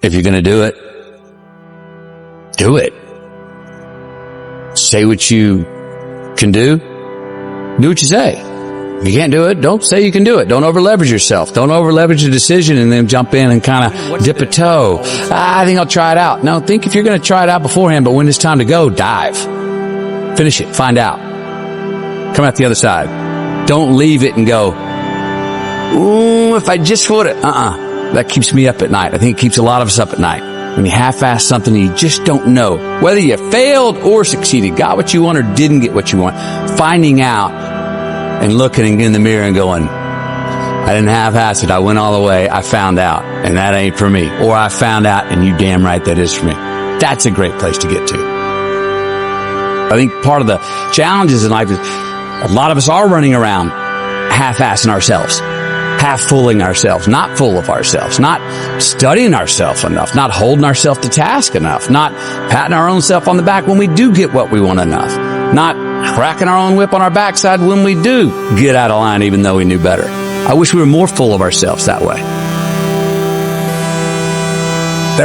If you're going to do it, do it. Say what you can do. Do what you say. If you can't do it, don't say you can do it. Don't over leverage yourself. Don't over leverage a decision and then jump in and kind of dip a toe. I think I'll try it out. No, think if you're going to try it out beforehand, but when it's time to go, dive. Finish it. Find out. Come out the other side. Don't leave it and go, ooh, if I just would have. That keeps me up at night. I think it keeps a lot of us up at night. When you half-ass something, you just don't know whether you failed or succeeded, got what you want or didn't get what you want. Finding out and looking in the mirror and going, I didn't half-ass it. I went all the way. I found out, and that ain't for me. Or I found out, and you damn right that is for me. That's a great place to get to. I think part of the challenges in life is a lot of us are running around half-assing ourselves. Half-fooling ourselves, not full of ourselves, not studying ourselves enough, not holding ourselves to task enough, not patting our own self on the back when we do get what we want enough, not cracking our own whip on our backside when we do get out of line even though we knew better. I wish we were more full of ourselves that way.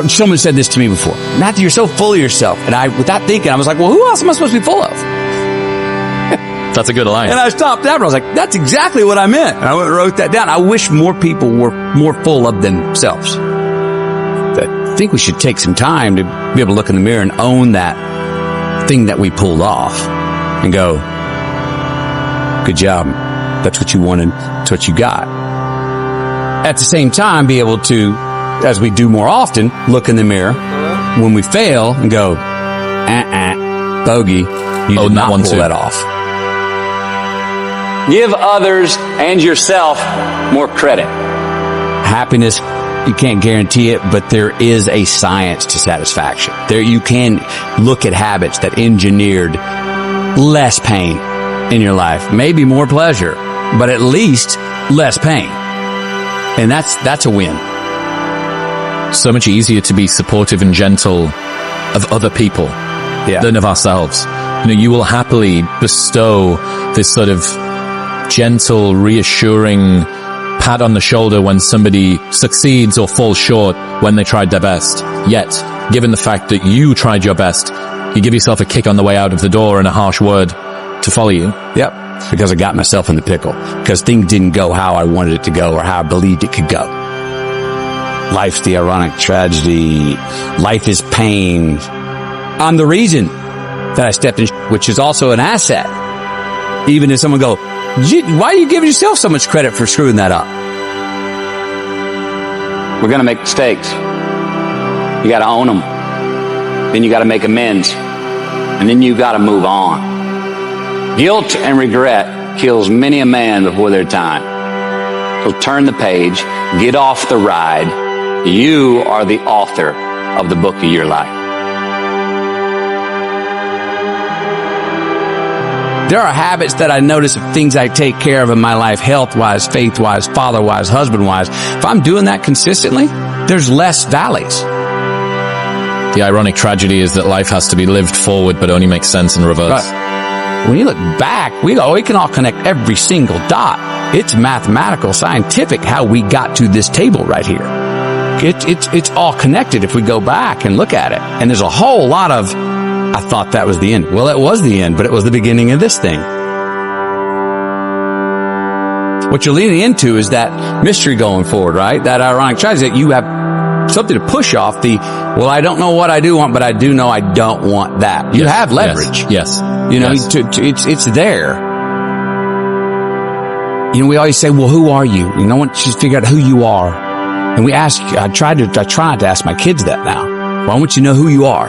Someone said this to me before. Matthew, you're so full of yourself. And without thinking, I was like, well, who else am I supposed to be full of? That's a good line. And I stopped after. I was like, that's exactly what I meant. And I went and wrote that down. I wish more people were more full of themselves. I think we should take some time to be able to look in the mirror and own that thing that we pulled off and go, good job. That's what you wanted. That's what you got. At the same time, be able to, as we do more often, look in the mirror when we fail and go, bogey, you did not pull that off. Give others and yourself more credit. Happiness, you can't guarantee it, but there is a science to satisfaction. There, you can look at habits that engineered less pain in your life, maybe more pleasure, but at least less pain. And that's a win. So much easier to be supportive and gentle of other people than of ourselves. You will happily bestow this sort of gentle, reassuring pat on the shoulder when somebody succeeds or falls short when they tried their best. Yet, given the fact that you tried your best, you give yourself a kick on the way out of the door and a harsh word to follow you. Yep. Because I got myself in the pickle. Because things didn't go how I wanted it to go or how I believed it could go. Life's the ironic tragedy. Life is pain. I'm the reason that I stepped in, which is also an asset. Even if someone go, why are you giving yourself so much credit for screwing that up? We're going to make mistakes. You got to own them. Then you got to make amends. And then you got to move on. Guilt and regret kills many a man before their time. So turn the page, get off the ride. You are the author of the book of your life. There are habits that I notice of things I take care of in my life, health-wise, faith-wise, father-wise, husband-wise. If I'm doing that consistently, there's less valleys. The ironic tragedy is that life has to be lived forward, but only makes sense in reverse. Right. When you look back, we can all connect every single dot. It's mathematical, scientific, how we got to this table right here. It's all connected if we go back and look at it. And there's a whole lot of, I thought that was the end. Well, it was the end, but it was the beginning of this thing. What you're leaning into is that mystery going forward, right? That ironic tragedy that you have something to push off the, well, I don't know what I do want, but I do know I don't want that. You have leverage. Yes. It's there. We always say, well, who are you? I want you to figure out who you are. And I try to ask my kids that now. Well, I want you to know who you are.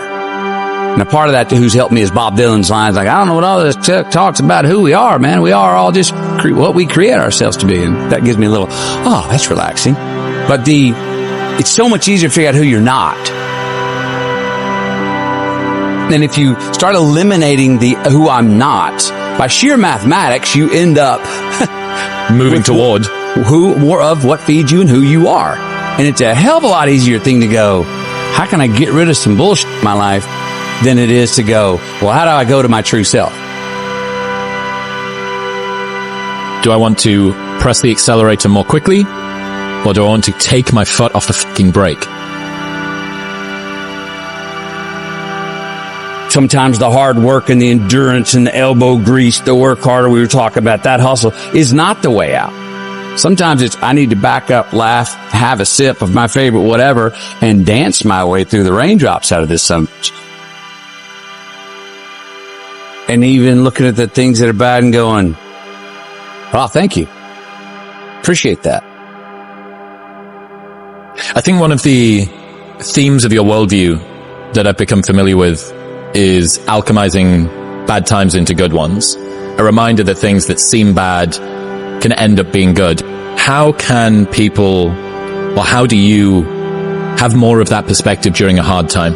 And a part of that who's helped me is Bob Dylan's lines like, I don't know what all this talks about who we are, man. We are all just what we create ourselves to be. And that gives me a little, oh, that's relaxing. But it's so much easier to figure out who you're not. And if you start eliminating the who I'm not, by sheer mathematics, you end up moving toward more of what feeds you and who you are. And it's a hell of a lot easier thing to go, how can I get rid of some bullshit in my life than it is to go, well, how do I go to my true self? Do I want to press the accelerator more quickly? Or do I want to take my foot off the fucking brake? sometimes the hard work and the endurance and the elbow grease, the work harder we were talking about, that hustle is not the way out. Sometimes it's, I need to back up, laugh, have a sip of my favorite whatever, and dance my way through the raindrops out of this summer. And even looking at the things that are bad and going, oh, thank you. Appreciate that. I think one of the themes of your worldview that I've become familiar with is alchemizing bad times into good ones. A reminder that things that seem bad can end up being good. How can people, or how do you have more of that perspective during a hard time?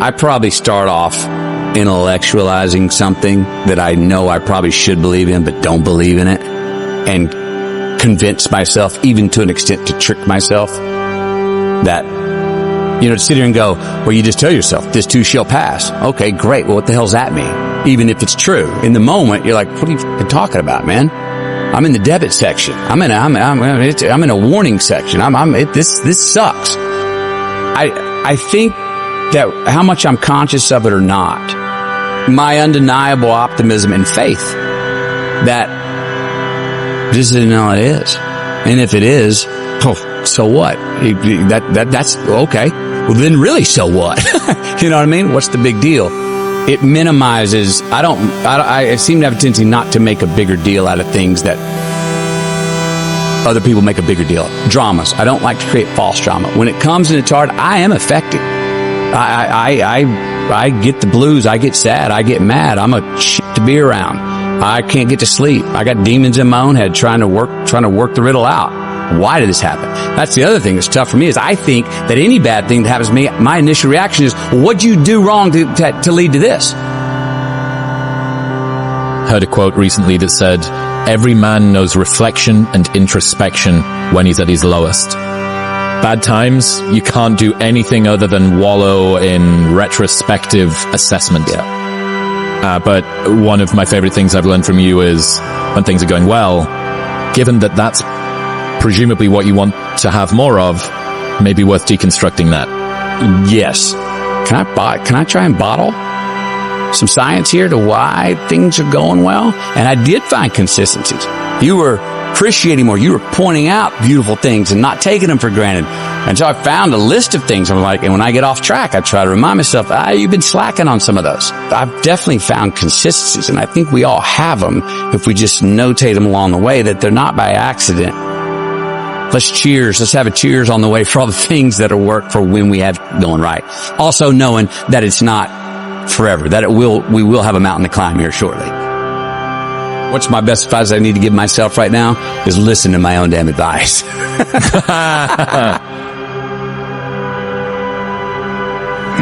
I probably start off intellectualizing something that I know I probably should believe in, but don't believe in it, and convince myself, even to an extent to trick myself, that, to sit here and go, well, you just tell yourself, this too shall pass. Okay, great. Well, what the hell's that mean? Even if it's true. In the moment, you're like, what are you talking about, man? I'm in the debit section. I'm in a warning section. This sucks. I think that how much I'm conscious of it or not, my undeniable optimism and faith that this isn't how it is. And if it is, so what? That's okay. Well, then really, so what? You know what I mean? What's the big deal? It minimizes, I seem to have a tendency not to make a bigger deal out of things that other people make a bigger deal. Dramas. I don't like to create false drama. When it comes and it's hard, I am affected. I get the blues. I get sad. I get mad. I'm a shit to be around. I can't get to sleep. I got demons in my own head trying to work the riddle out. Why did this happen? That's the other thing that's tough for me, is I think that any bad thing that happens to me, my initial reaction is, what'd you do wrong to lead to this? Heard a quote recently that said, every man knows reflection and introspection when he's at his lowest. Bad times, you can't do anything other than wallow in retrospective assessment. Yeah. But one of my favorite things I've learned from you is when things are going well, given that that's presumably what you want to have more of, maybe worth deconstructing that. Yes. Can I try and bottle some science here to why things are going well? And I did find consistencies. You were appreciating more. You were pointing out beautiful things and not taking them for granted. And so I found a list of things. I'm like, and when I get off track, I try to remind myself, you've been slacking on some of those. I've definitely found consistencies, and I think we all have them if we just notate them along the way, that they're not by accident. Let's cheers. Let's have a cheers on the way for all the things that will work for when we have going right. Also knowing that it's not forever, that we will have a mountain to climb here shortly. What's my best advice I need to give myself right now is listen to my own damn advice.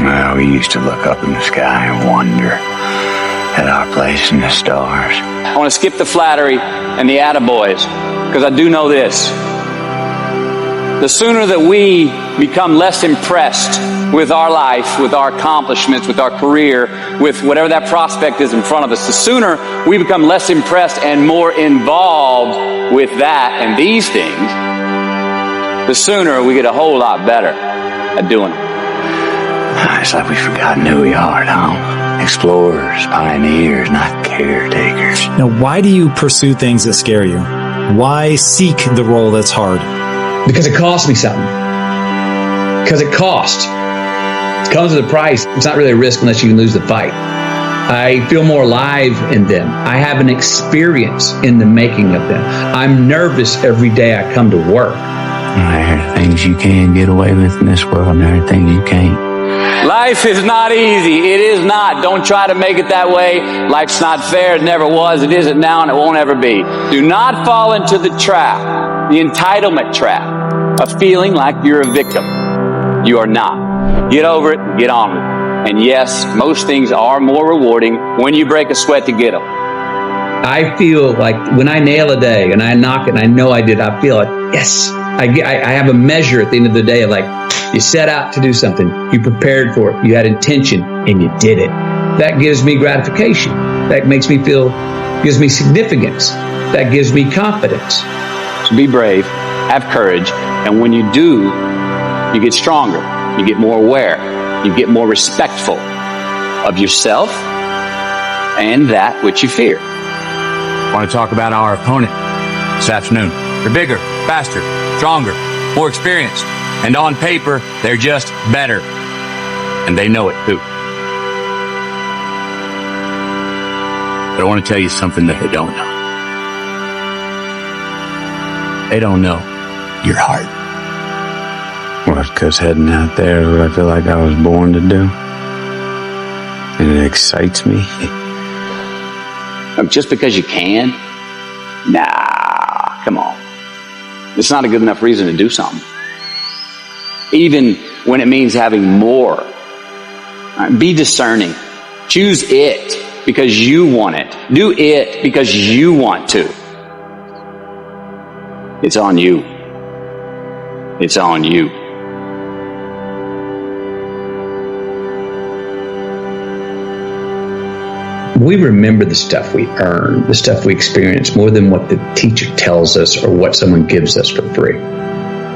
Well, we used to look up in the sky and wonder at our place in the stars. I want to skip the flattery and the attaboys, because I do know this. The sooner that we become less impressed with our life, with our accomplishments, with our career, with whatever that prospect is in front of us, the sooner we become less impressed and more involved with that and these things, the sooner we get a whole lot better at doing it. It's like we've forgotten who we are now. Explorers, pioneers, not caretakers. Now, why do you pursue things that scare you? Why seek the role that's hard? Because it costs me something. Because it costs. It comes with a price. It's not really a risk unless you can lose the fight. I feel more alive in them. I have an experience in the making of them. I'm nervous every day I come to work. There are things you can get away with in this world, and there are things you can't. Life is not easy. It is not. Don't try to make it that way. Life's not fair. It never was. It isn't now, and it won't ever be. Do not fall into the trap, the entitlement trap, of feeling like you're a victim. You are not. Get over it and get on with it. And yes, most things are more rewarding when you break a sweat to get them. I feel like when I nail a day and I knock it and I know I did, I feel like, yes. I have a measure at the end of the day of like, you set out to do something, you prepared for it, you had intention, and you did it. That gives me gratification. That makes me feel, gives me significance. That gives me confidence. So be brave, have courage, and when you do, you get stronger, you get more aware, You get more respectful of yourself and that which you fear. I want to talk about our opponent this afternoon. They're bigger, faster, stronger, more experienced. And on paper, they're just better. And they know it too. But I want to tell you something that they don't know. They don't know your heart. Well, because heading out there is what I feel like I was born to do. And it excites me. Just because you can? Nah, come on. It's not a good enough reason to do something. Even when it means having more. Be discerning. Choose it because you want it. Do it because you want to. It's on you. It's on you. We remember the stuff we earn, the stuff we experience, more than what the teacher tells us or what someone gives us for free.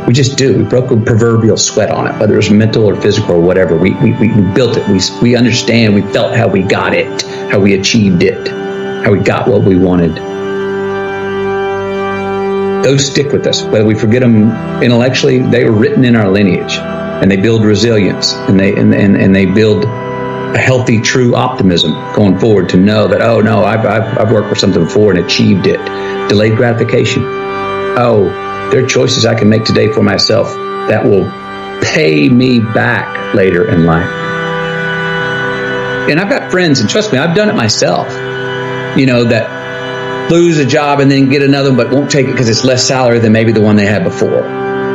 We just do. We broke a proverbial sweat on it, whether it was mental or physical or whatever. We built it. We understand. We felt how we got it, how we achieved it, how we got what we wanted. Those stick with us. Whether we forget them intellectually, they were written in our lineage, and they build resilience, and they build a healthy, true optimism going forward to know that, oh no, I've worked for something before and achieved it. Delayed gratification. Oh, there are choices I can make today for myself that will pay me back later in life. And I've got friends, and trust me, I've done it myself, that lose a job and then get another one, but won't take it because it's less salary than maybe the one they had before.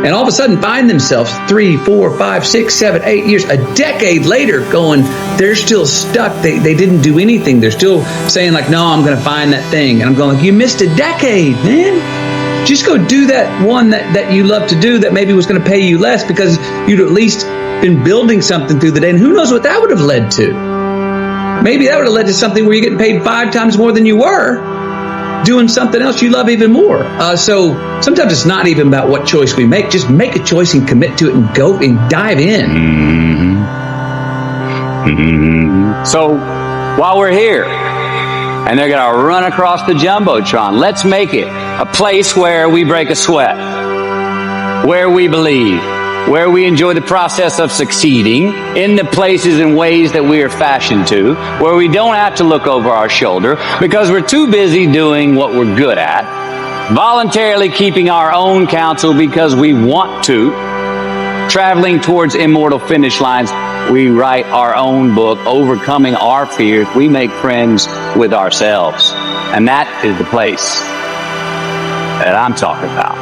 And all of a sudden find themselves 3, 4, 5, 6, 7, 8 years, a decade later going, they're still stuck. They didn't do anything. They're still saying like, no, I'm going to find that thing. And I'm going, you missed a decade, man. Just go do that one that you love to do that maybe was going to pay you less because you'd at least been building something through the day. And who knows what that would have led to? Maybe that would have led to something where you're getting paid 5 times more than you were doing something else you love even more. So sometimes it's not even about what choice we make. Just make a choice and commit to it and go and dive in. So while we're here, and they're going to run across the Jumbotron, let's make it a place where we break a sweat, where we believe, where we enjoy the process of succeeding in the places and ways that we are fashioned to, where we don't have to look over our shoulder because we're too busy doing what we're good at, voluntarily keeping our own counsel because we want to, traveling towards immortal finish lines. We write our own book, overcoming our fears. We make friends with ourselves. And that is the place that I'm talking about.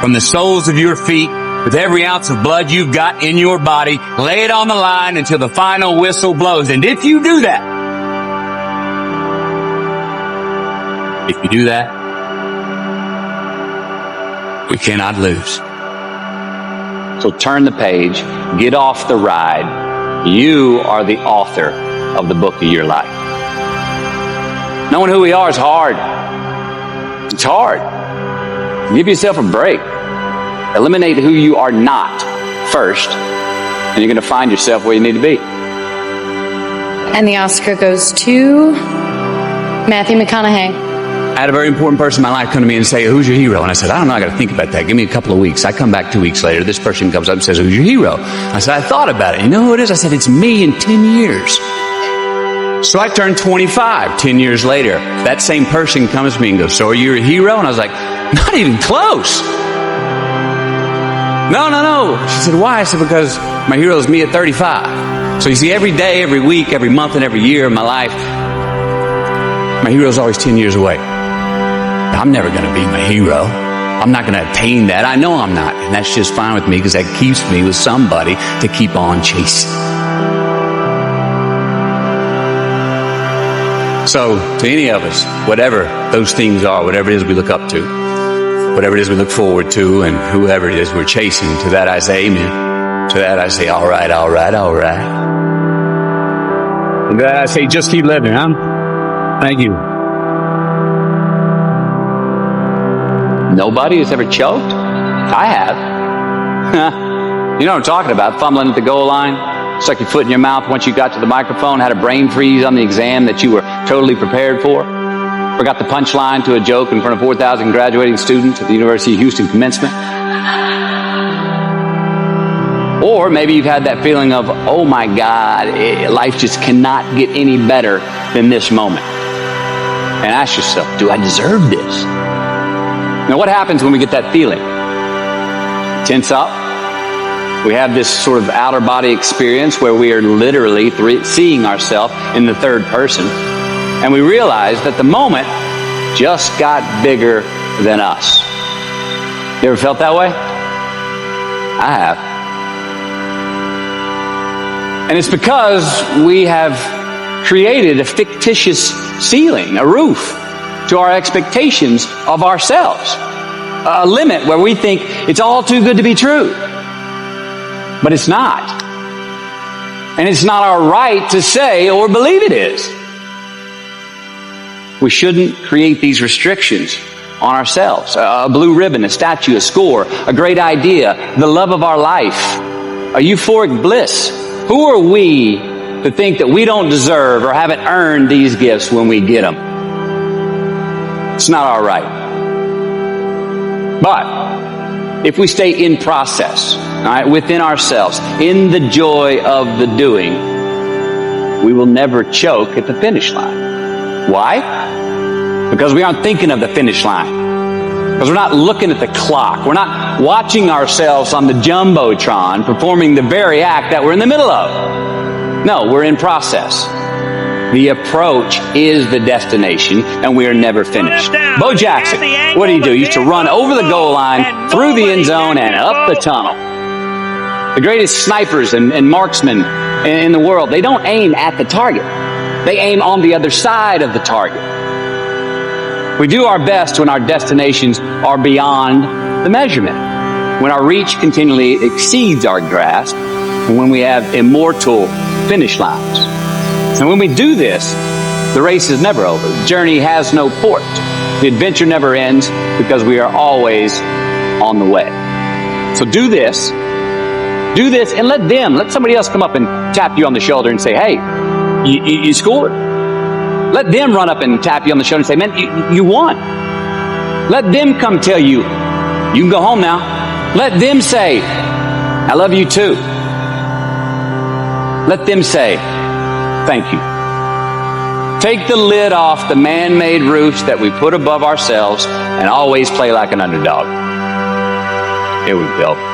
From the soles of your feet, with every ounce of blood you've got in your body, lay it on the line until the final whistle blows. And if you do that, we cannot lose. So turn the page, get off the ride. You are the author of the book of your life. Knowing who we are is hard. It's hard. Give yourself a break. Eliminate who you are not first, and you're going to find yourself where you need to be. And the Oscar goes to Matthew McConaughey. I had a very important person in my life come to me and say, who's your hero? And I said, I don't know, I got to think about that. Give me a couple of weeks. I come back 2 weeks later. This person comes up and says, who's your hero? I said, I thought about it. You know who it is? I said, it's me in 10 years. So I turned 25 10 years later. That same person comes to me and goes, so are you a hero? And I was like, not even close. No. She said, why? I said, because my hero is me at 35. So you see, every day, every week, every month, and every year of my life, my hero is always 10 years away. I'm never going to be my hero. I'm not going to attain that. I know I'm not. And that's just fine with me because that keeps me with somebody to keep on chasing. So to any of us, whatever those things are, whatever it is we look up to, whatever it is we look forward to, and whoever it is we're chasing, to that I say amen. To that I say, all right. To that I say, just keep living, huh? Thank you. Nobody has ever choked? I have. You know what I'm talking about, fumbling at the goal line, stuck your foot in your mouth once you got to the microphone, had a brain freeze on the exam that you were totally prepared for, forgot the punchline to a joke in front of 4,000 graduating students at the University of Houston commencement. Or maybe you've had that feeling of, oh my God, life just cannot get any better than this moment. And ask yourself, do I deserve this? Now what happens when we get that feeling? Tense up. We have this sort of outer body experience where we are literally seeing ourselves in the third person. And we realize that the moment just got bigger than us. You ever felt that way? I have. And it's because we have created a fictitious ceiling, a roof to our expectations of ourselves. A limit where we think it's all too good to be true. But it's not. And it's not our right to say or believe it is. We shouldn't create these restrictions on ourselves. A blue ribbon, a statue, a score, a great idea, the love of our life, a euphoric bliss. Who are we to think that we don't deserve or haven't earned these gifts when we get them? It's not our right. But if we stay in process, all right, within ourselves, in the joy of the doing, we will never choke at the finish line. Why? Because we aren't thinking of the finish line. Because we're not looking at the clock. We're not watching ourselves on the Jumbotron performing the very act that we're in the middle of. No, we're in process. The approach is the destination, and we are never finished. Bo Jackson, what do? He used to run over the goal line, through the end zone, and up the tunnel. The greatest snipers and marksmen in the world, they don't aim at the target. They aim on the other side of the target. We do our best when our destinations are beyond the measurement, when our reach continually exceeds our grasp, and when we have immortal finish lines. And when we do this, the race is never over. The journey has no port. The adventure never ends because we are always on the way. So do this, and let somebody else come up and tap you on the shoulder and say, hey, you scored. Let them run up and tap you on the shoulder and say, man, you won. Let them come tell you, you can go home now. Let them say, I love you too. Let them say, thank you. Take the lid off the man-made roofs that we put above ourselves and always play like an underdog. Here we go.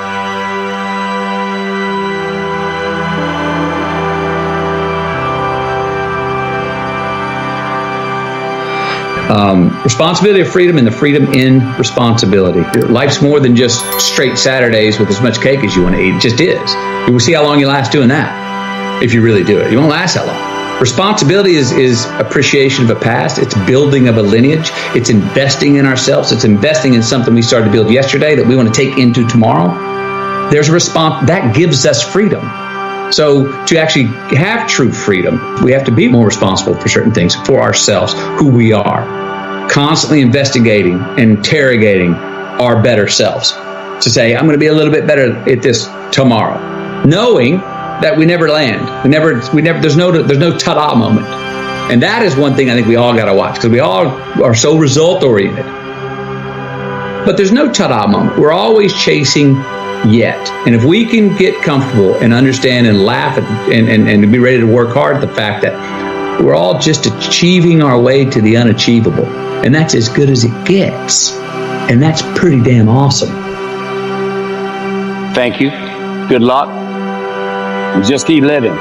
Responsibility of freedom and the freedom in responsibility. Life's more than just straight Saturdays with as much cake as you want to eat. It just is. You will see how long you last doing that if you really do it. You won't last that long. Responsibility is appreciation of a past. It's building of a lineage. It's investing in ourselves. It's investing in something we started to build yesterday that we want to take into tomorrow. There's a response that gives us freedom. So to actually have true freedom, we have to be more responsible for certain things, for ourselves, who we are, constantly investigating and interrogating our better selves to say, I'm going to be a little bit better at this tomorrow, knowing that we never land. We never. There's no ta-da moment, and that is one thing I think we all got to watch because we all are so result oriented. But there's no ta-da moment. We're always chasing yet, and if we can get comfortable and understand and laugh and be ready to work hard at the fact that we're all just achieving our way to the unachievable, and that's as good as it gets, and that's pretty damn awesome. Thank you. Good luck. Just keep living.